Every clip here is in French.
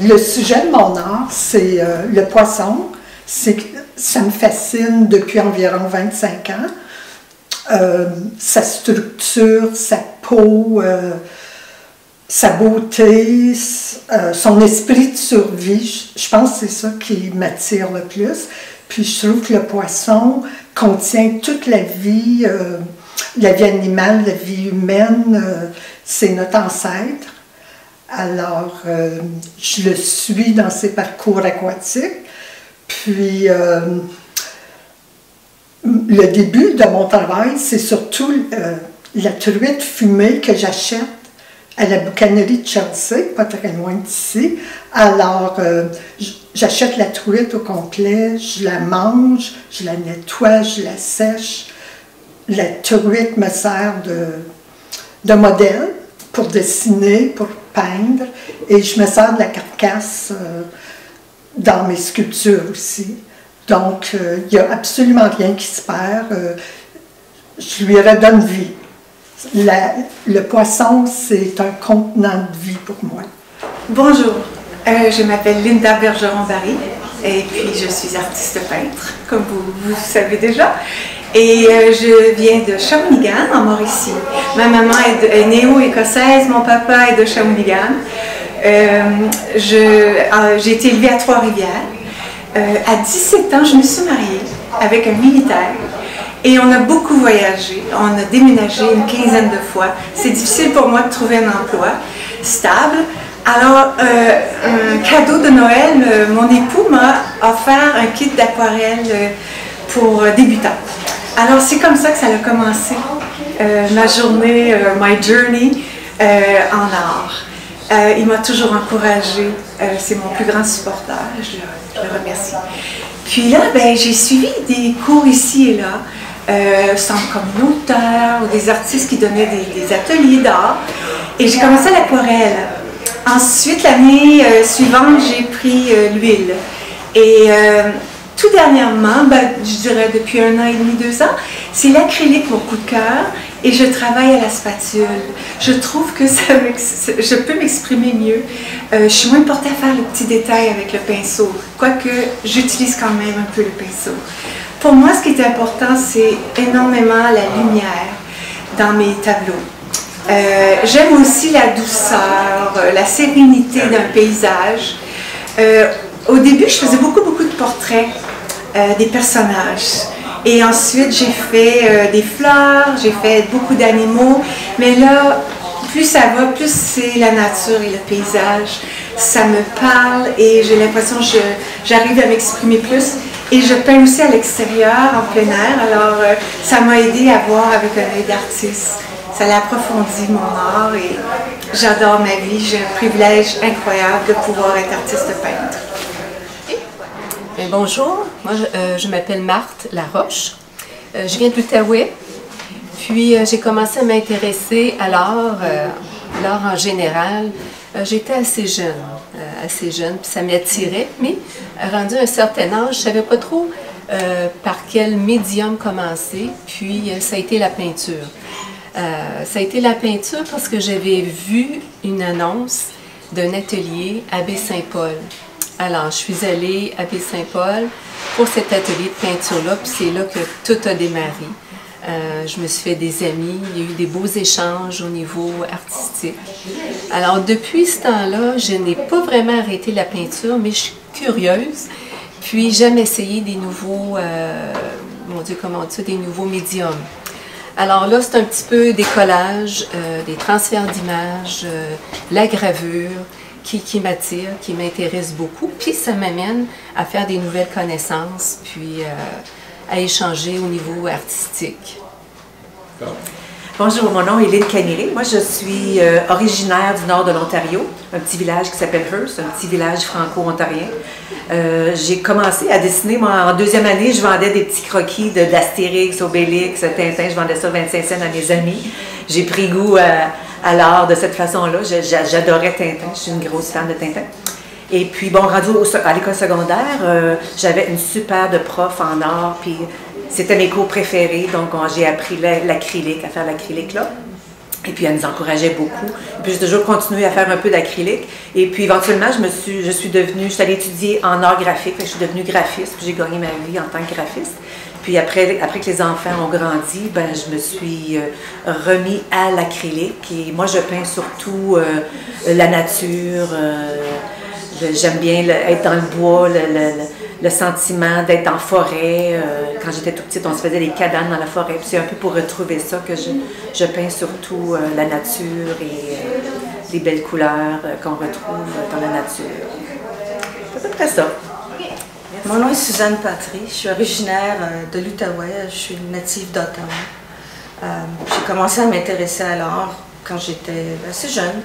Le sujet de mon art, c'est le poisson. Ça me fascine depuis environ 25 ans. Sa structure, sa peau, sa beauté, son esprit de survie, je pense que c'est ça qui m'attire le plus. Puis je trouve que le poisson contient toute la vie animale, la vie humaine, c'est notre ancêtre. Alors, je le suis dans ses parcours aquatiques. Puis, le début de mon travail, c'est surtout la truite fumée que j'achète à la boucanerie de Chelsea, pas très loin d'ici. Alors, j'achète la truite au complet, je la mange, je la nettoie, je la sèche. La truite me sert de modèle pour dessiner, pour peindre, et je me sers de la carcasse dans mes sculptures aussi. Donc, il n'y a absolument rien qui se perd. Je lui redonne vie. Le poisson, c'est un contenant de vie pour moi. Bonjour, je m'appelle Linda Bergeron-Barry et puis je suis artiste peintre, comme vous savez déjà. Et je viens de Shawinigan, en Mauricie. Ma maman est néo-écossaise, mon papa est de Shawinigan. J'ai été élevée à Trois-Rivières. À 17 ans, je me suis mariée avec un militaire. Et on a beaucoup voyagé, on a déménagé une quinzaine de fois. C'est difficile pour moi de trouver un emploi stable. Alors, un cadeau de Noël, mon époux m'a offert un kit d'aquarelle pour débutants. Alors, c'est comme ça que ça a commencé, ma journée, my journey en art. Il m'a toujours encouragée, c'est mon plus grand supporter, je le remercie. Puis là, j'ai suivi des cours ici et là, centre communautaire, ou des artistes qui donnaient des ateliers d'art, et j'ai commencé l'aquarelle. Ensuite, l'année suivante, j'ai pris l'huile. Et tout dernièrement, je dirais depuis 1 an et demi, 2 ans, c'est l'acrylique mon coup de cœur et je travaille à la spatule. Je trouve que je peux m'exprimer mieux. Je suis moins portée à faire les petits détails avec le pinceau, quoique j'utilise quand même un peu le pinceau. Pour moi, ce qui est important, c'est énormément la lumière dans mes tableaux. J'aime aussi la douceur, la sérénité d'un paysage. Au début, je faisais beaucoup de portraits des personnages. Et ensuite, j'ai fait des fleurs, j'ai fait beaucoup d'animaux. Mais là, plus ça va, plus c'est la nature et le paysage. Ça me parle et j'ai l'impression que j'arrive à m'exprimer plus. Et je peins aussi à l'extérieur, en plein air. Alors, ça m'a aidé à voir avec un œil d'artiste. Ça a approfondi mon art et j'adore ma vie. J'ai un privilège incroyable de pouvoir être artiste peintre. Bonjour, moi je m'appelle Marthe Laroche. Je viens de l'Outaouais. Puis j'ai commencé à m'intéresser à l'art en général. J'étais assez jeune, puis ça m'attirait. Mais rendu à un certain âge, je ne savais pas trop par quel médium commencer. Puis ça a été la peinture. Ça a été la peinture parce que j'avais vu une annonce d'un atelier à Baie-Saint-Paul. Alors, je suis allée à Baie-Saint-Paul pour cet atelier de peinture-là, puis c'est là que tout a démarré. Je me suis fait des amis, il y a eu des beaux échanges au niveau artistique. Alors, depuis ce temps-là, je n'ai pas vraiment arrêté la peinture, mais je suis curieuse, puis j'aime essayer des nouveaux, mon Dieu, comment on dit ça, des nouveaux médiums. Alors là, c'est un petit peu des collages, des transferts d'images, la gravure, qui m'attire, qui m'intéresse beaucoup, puis ça m'amène à faire des nouvelles connaissances, puis à échanger au niveau artistique. Bonjour, mon nom est Lynn Caniré. Moi, je suis originaire du nord de l'Ontario, un petit village qui s'appelle Hearst, un petit village franco-ontarien. J'ai commencé à dessiner, moi, en 2e année, je vendais des petits croquis d'Astérix, Obélix, Tintin, je vendais ça 25 cents à mes amis. J'ai pris goût à l'art de cette façon-là. J'adorais Tintin, je suis une grosse fan de Tintin. Et puis, bon, rendu à l'école secondaire, j'avais une super de prof en art, puis c'était mes cours préférés, donc j'ai appris l'acrylique, à faire l'acrylique là. Et puis, elle nous encourageait beaucoup. Et puis, j'ai toujours continué à faire un peu d'acrylique. Et puis, éventuellement, je suis allée étudier en art graphique. Je suis devenue graphiste, puis j'ai gagné ma vie en tant que graphiste. Puis après que les enfants ont grandi, ben, je me suis remis à l'acrylique. Et moi, je peins surtout la nature. J'aime bien être dans le bois, le sentiment d'être en forêt. Quand j'étais toute petite, on se faisait des cabanes dans la forêt. Puis c'est un peu pour retrouver ça que je peins surtout la nature et les belles couleurs qu'on retrouve dans la nature. C'est à peu près ça. Mon nom est Suzanne Patry, je suis originaire de l'Outaouais, je suis native d'Ottawa. J'ai commencé à m'intéresser à l'art quand j'étais assez jeune.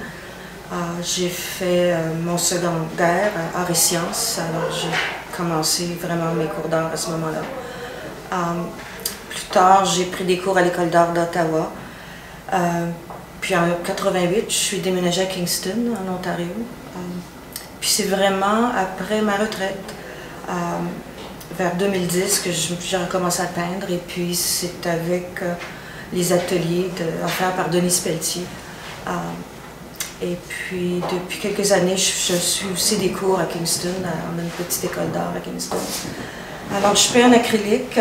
J'ai fait mon secondaire, arts et sciences, alors j'ai commencé vraiment mes cours d'art à ce moment-là. Plus tard, j'ai pris des cours à l'école d'art d'Ottawa. Puis en 88, je suis déménagée à Kingston, en Ontario. Puis c'est vraiment après ma retraite, vers 2010, que j'ai recommencé à peindre. Et puis c'est avec les ateliers offerts par Denise Pelletier. Et puis, depuis quelques années, je suis aussi des cours à Kingston. On a une petite école d'art à Kingston. Alors, je peins en acrylique.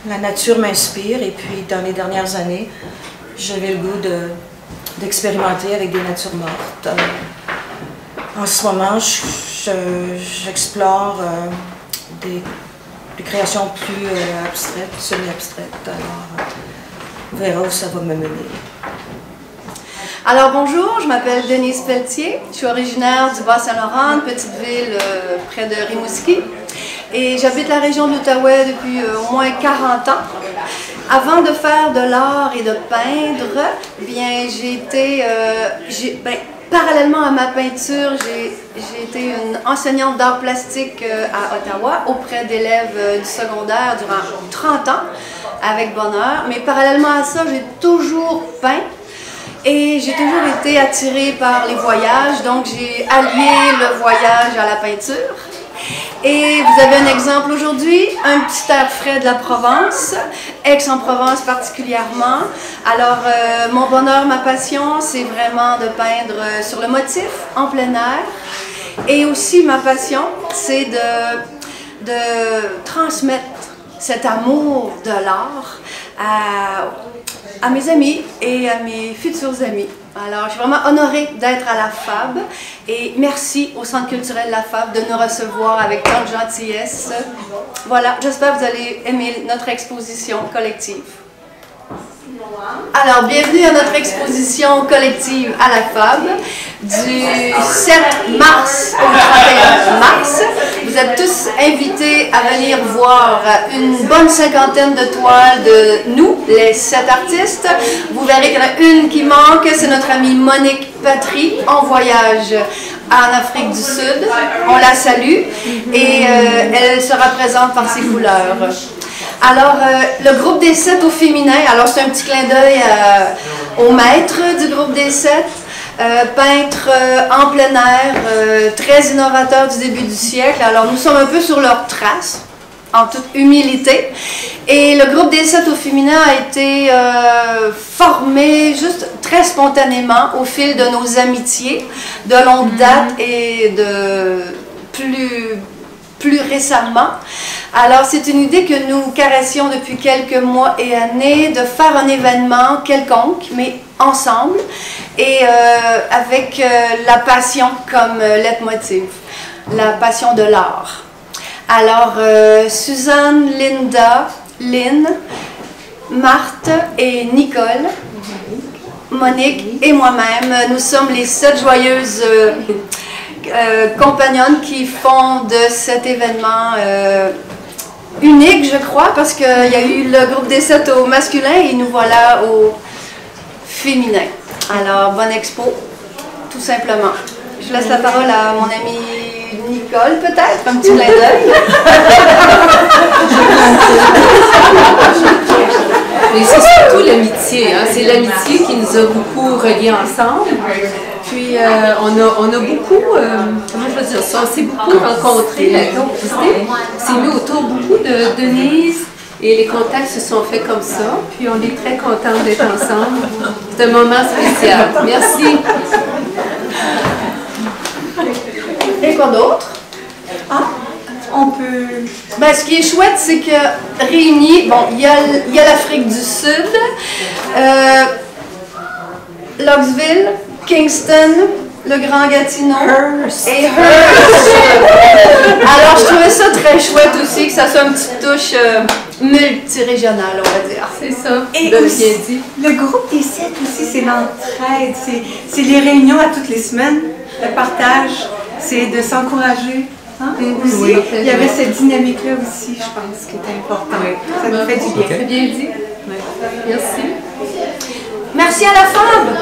La nature m'inspire. Et puis, dans les dernières années, j'avais le goût d'expérimenter avec des natures mortes. En ce moment, j'explore des créations plus abstraites, semi-abstraites. Alors, on verra où ça va me mener. Alors bonjour, je m'appelle Denise Pelletier, je suis originaire du Bas-Saint-Laurent, une petite ville près de Rimouski, et j'habite la région de l'Outaouais depuis au moins 40 ans. Avant de faire de l'art et de peindre, bien parallèlement à ma peinture, j'ai été une enseignante d'art plastique à Ottawa auprès d'élèves du secondaire durant 30 ans, avec bonheur, mais parallèlement à ça, j'ai toujours peint. Et j'ai toujours été attirée par les voyages, donc j'ai allié le voyage à la peinture. Et vous avez un exemple aujourd'hui, un petit air frais de la Provence, Aix-en-Provence particulièrement. Alors, mon bonheur, ma passion, c'est vraiment de peindre sur le motif, en plein air. Et aussi, ma passion, c'est de transmettre cet amour de l'art à mes amis et à mes futurs amis. Alors, je suis vraiment honorée d'être à la FAB et merci au Centre culturel La Fab de nous recevoir avec tant de gentillesse. Voilà, j'espère que vous allez aimer notre exposition collective. Alors, bienvenue à notre exposition collective à la FAB du 7 mars au 31 mars. Vous êtes tous invités à venir voir une bonne cinquantaine de toiles de nous, les 7 artistes. Vous verrez qu'il y en a une qui manque, c'est notre amie Monique Patry, en voyage en Afrique du Sud. On la salue et elle sera présente par ses couleurs. Alors, le groupe des 7 au féminin, alors c'est un petit clin d'œil au maître du groupe des 7, peintre en plein air, très innovateur du début du siècle. Alors, nous sommes un peu sur leur trace, en toute humilité. Et le groupe des 7 au féminin a été formé juste très spontanément au fil de nos amitiés, de longue date et de plus récemment. Alors, c'est une idée que nous caressions depuis quelques mois et années, de faire un événement quelconque, mais ensemble, et avec la passion comme leitmotiv, la passion de l'art. Alors, Suzanne, Linda, Lynn, Marthe et Nicole, Monique et moi-même, nous sommes les 7 joyeuses compagnonnes qui font de cet événement unique, je crois, parce qu'il y a eu le groupe des 7 au masculin et nous voilà au féminin. Alors, bonne expo, tout simplement. Je laisse la parole à mon amie Nicole, peut-être, un petit clin d'œil. Mais c'est surtout l'amitié, hein? C'est l'amitié qui nous a beaucoup reliés ensemble. Puis on a beaucoup, comment je veux dire ça, on s'est beaucoup rencontrés, la complicité s'est mis autour beaucoup de Denise Et les contacts se sont faits comme ça. Puis on est très contents d'être ensemble. C'est un moment spécial. Merci. Et quoi d'autre? Ah, on peut... Ben, ce qui est chouette, c'est que réunis, bon, il y a l'Afrique du Sud, Knoxville, Kingston, le Grand Gatineau et Hearst. Alors, je trouvais ça très chouette aussi, que ça soit une petite touche multirégionale, on va dire. C'est ça. Et Bien aussi, dit. le groupe des 7 aussi, c'est l'entraide, c'est les réunions à toutes les semaines, le partage, c'est de s'encourager. Hein, aussi. Oui, Il y avait cette dynamique-là aussi, je pense, qui était importante. Ça nous fait du bien. C'est bien dit. Merci. Merci à la femme.